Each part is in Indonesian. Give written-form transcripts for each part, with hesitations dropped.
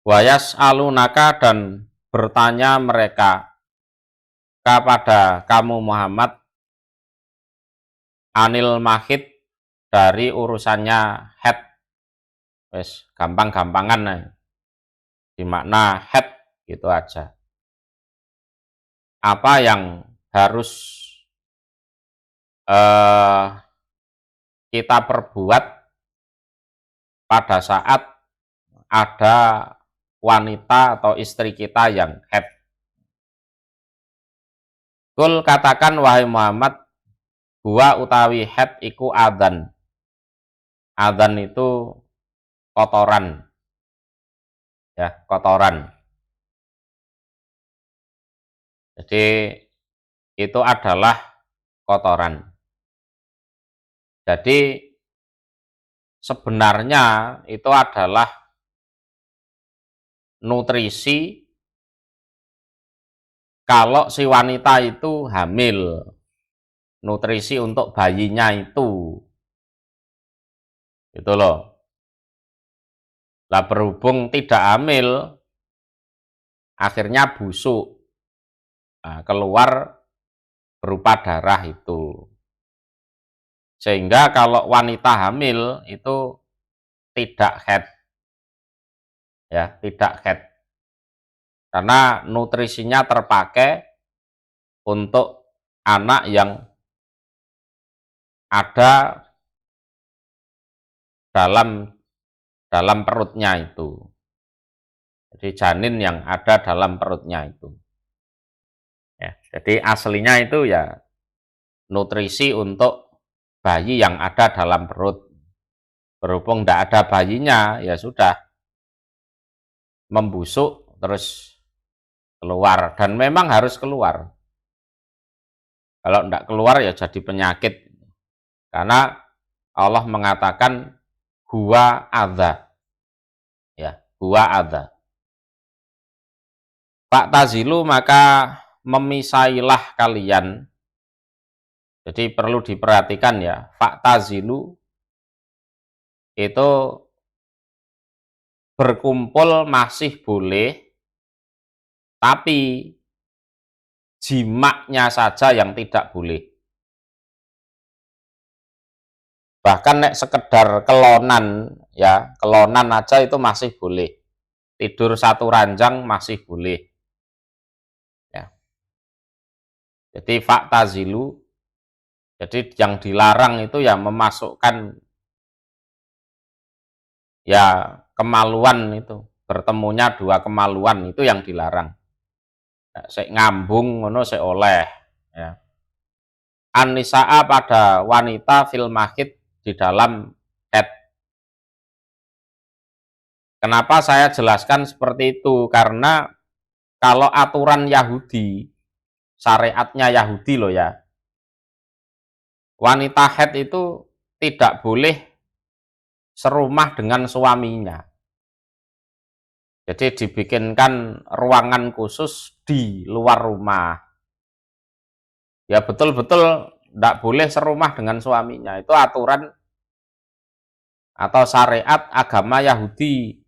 Wayas alunaka dan bertanya mereka kepada kamu Muhammad anil mahid dari urusannya head. Wes gampang-gampangan nih. Di makna head gitu aja. Apa yang harus kita perbuat pada saat ada wanita atau istri kita yang head. Kul katakan wahai Muhammad, huwa utawi head iku adzan. Adzan itu kotoran. Ya, kotoran. Jadi itu adalah kotoran. Jadi sebenarnya itu adalah nutrisi kalau si wanita itu hamil. Nutrisi untuk bayinya itu. Gitu loh. Lah berhubung tidak hamil, akhirnya busuk. Nah, keluar berupa darah itu. Sehingga kalau wanita hamil itu tidak head. Ya, tidak head. Karena nutrisinya terpakai untuk anak yang ada dalam perutnya itu. Jadi janin yang ada dalam perutnya itu. Ya, jadi aslinya itu ya nutrisi untuk bayi yang ada dalam perut. Berhubung tidak ada bayinya, ya sudah membusuk terus keluar. Dan memang harus keluar. Kalau tidak keluar ya jadi penyakit. Karena Allah mengatakan huwa adza. Ya, huwa adza. Pak tazilu maka memisailah kalian. Jadi perlu diperhatikan ya, Pak tazilu itu berkumpul masih boleh, tapi jimaknya saja yang tidak boleh. Bahkan nek sekedar kelonan, ya kelonan aja itu masih boleh. Tidur satu ranjang masih boleh. Ya. Jadi faktazilu, jadi yang dilarang itu ya memasukkan ya kemaluan itu, bertemunya dua kemaluan itu yang dilarang. Sek ngambung ngono sek oleh. Ya. An-nisaa pada wanita fil mahid di dalam head. Kenapa saya jelaskan seperti itu? Karena kalau aturan Yahudi, syariatnya Yahudi loh ya, wanita head itu tidak boleh serumah dengan suaminya. Jadi dibikinkan ruangan khusus di luar rumah. Ya betul-betul tidak boleh serumah dengan suaminya. Itu aturan atau syariat agama Yahudi.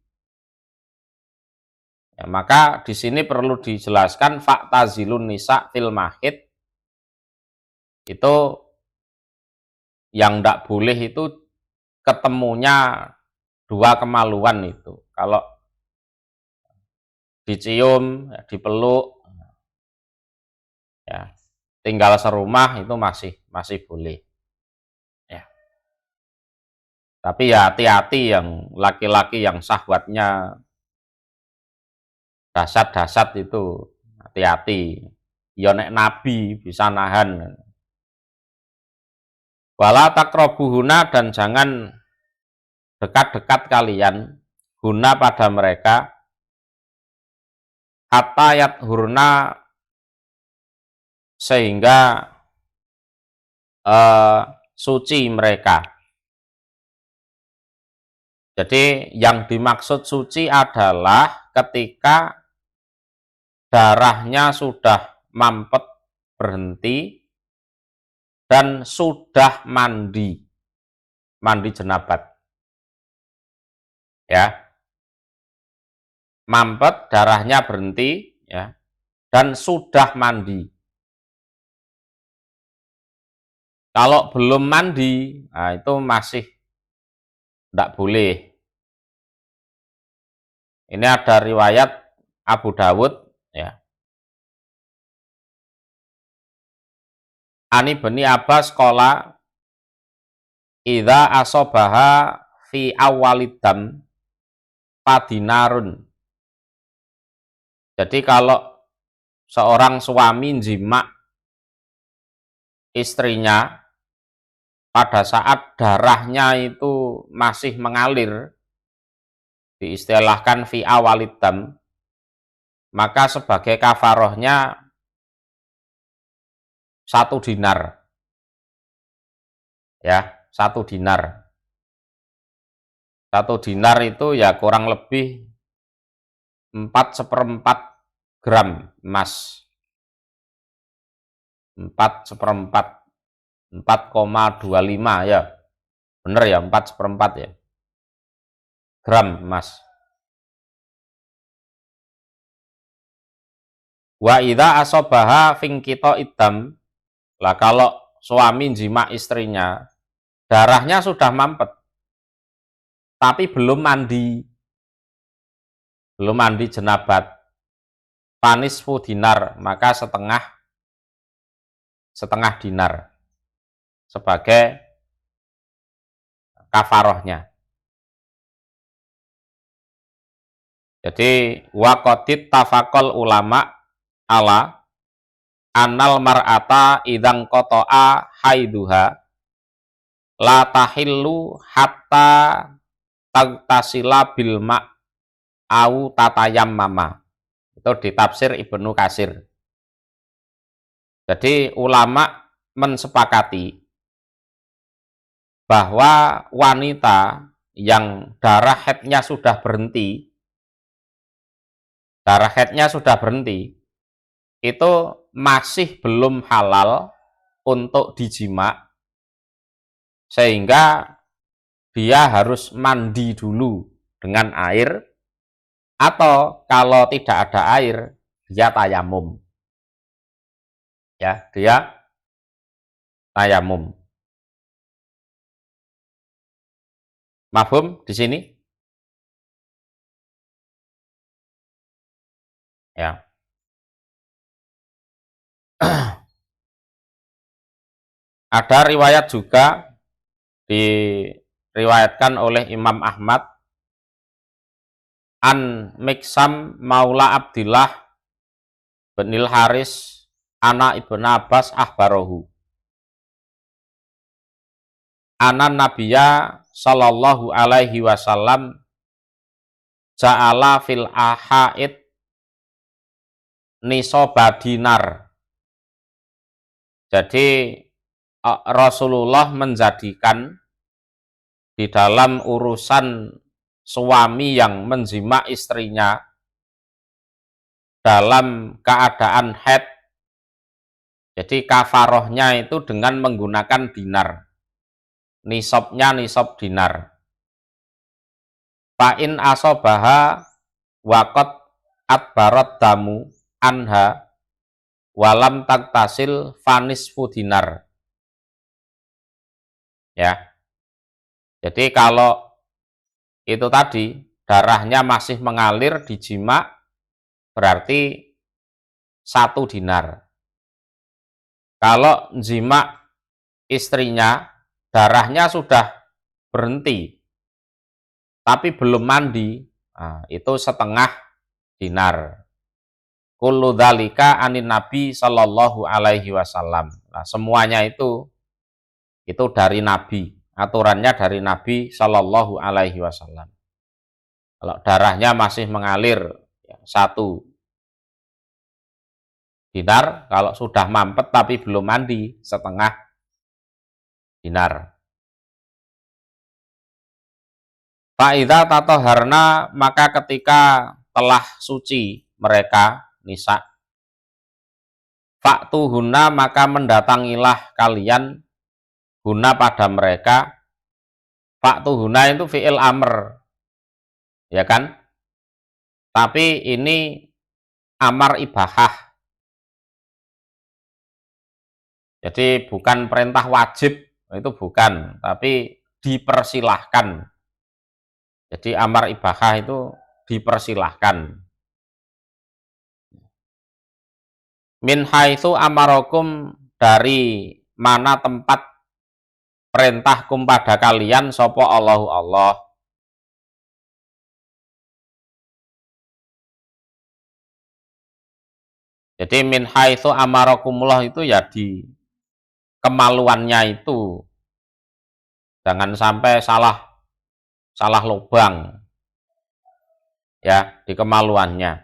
Ya, maka di sini perlu dijelaskan faktazilun nisa fil mahid itu yang tidak boleh itu ketemunya dua kemaluan itu. Kalau dicium, dipeluk, ya tinggal serumah itu masih boleh. Ya. Tapi ya hati-hati yang laki-laki yang syahwatnya dasar-dasar itu hati-hati. Ya nek nabi bisa nahan. Wala takrobuhuna dan jangan dekat-dekat kalian guna pada mereka hatta yathurna sehingga suci mereka. Jadi yang dimaksud suci adalah ketika darahnya sudah mampet berhenti dan sudah mandi jenabat. Ya. mampet, darahnya berhenti, ya, dan sudah mandi. Kalau belum mandi, nah itu masih tidak boleh. Ini ada riwayat Abu Dawud, ya. Ani bani Abbas qala idza asobaha fi awalidam padinarun. Jadi kalau seorang suami jima istrinya pada saat darahnya itu masih mengalir, diistilahkan fi awalidam, maka sebagai kafarohnya 1 dinar, ya, 1 dinar. 1 dinar itu ya kurang lebih 4/4 gram emas. 4/4, 4,25 ya. Bener ya, 4/4 ya. Gram emas. Wa idza asobaha fingkito idam. Lah kalau suami jima istrinya, darahnya sudah mampet, tapi belum mandi jenabat, panisfu dinar, maka setengah dinar sebagai kafarohnya. Jadi waqatit tafaqal ulama ala anal mar'ata idang koto'a haiduha la tahillu hatta tagtasila bil ma' au tatayam mama. Itu di tafsir Ibnu Katsir. Jadi ulama mensepakati bahwa wanita yang darah haidnya sudah berhenti, itu masih belum halal untuk dijima, sehingga dia harus mandi dulu dengan air, atau kalau tidak ada air, dia tayamum. Ya, dia tayamum. Mafhum di sini? Ya. Ada riwayat juga diriwayatkan oleh Imam Ahmad an Miksam Maula Abdillah binil Haris anak Ibnu Abbas ahbarohu anan Nabiya sallallahu alaihi wasallam ja'ala fil ahaid nisobadinar. Jadi Rasulullah menjadikan di dalam urusan suami yang menjima istrinya dalam keadaan haid, jadi kafarohnya itu dengan menggunakan dinar, nisabnya nisab dinar. Fa'in asobaha waqat adbarat damu anha walam taktasil fanisfu dinar. Ya, jadi kalau itu tadi darahnya masih mengalir di jima, berarti 1 dinar. Kalau jima istrinya darahnya sudah berhenti tapi belum mandi, nah, itu 1/2 dinar. Kullu dzalika anin Nabi sallallahu alaihi wasallam. Nah, semuanya itu dari Nabi, aturannya dari Nabi sallallahu alaihi wasallam. Kalau darahnya masih mengalir, ya, 1 dinar. Kalau sudah mampet tapi belum mandi, 1/2 dinar. Fa'idza tatoharna, maka ketika telah suci mereka nisa, fa'tuhunna, maka mendatangilah kalian, guna pada mereka. Fa'tuhunna itu fi'il amr, ya kan? Tapi ini amar ibahah. Jadi bukan perintah wajib, itu bukan, tapi dipersilahkan. Jadi amar ibahah itu dipersilahkan. Min haitsu amarakum, dari mana tempat perintahkum pada kalian sapa Allahu Allah. Jadi min haitsu amarakumullah itu ya di kemaluannya itu. Jangan sampai salah lubang ya di kemaluannya.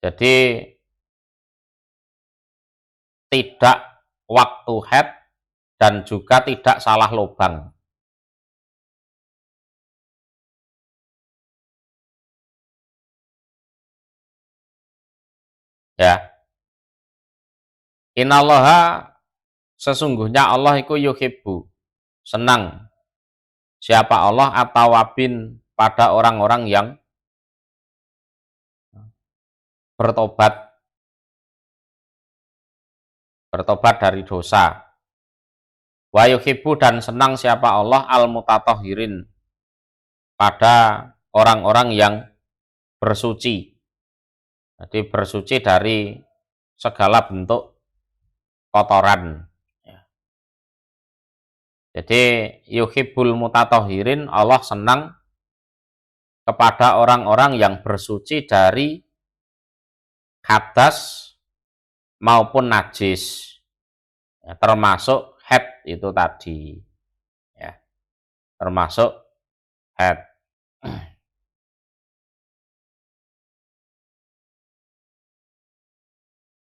Jadi tidak waktu haid dan juga tidak salah lubang. Ya. Innallaha, sesungguhnya Allah iku yuhibbu, senang. Siapa Allah? Atawabin, pada orang-orang yang bertobat dari dosa. Wa yuhibbu, dan senang siapa Allah al-mutatahhirin, pada orang-orang yang bersuci. Jadi bersuci dari segala bentuk kotoran. Jadi yuhibbul mutatahhirin, Allah senang kepada orang-orang yang bersuci dari hadas maupun najis, ya, termasuk haid itu tadi, ya, termasuk haid.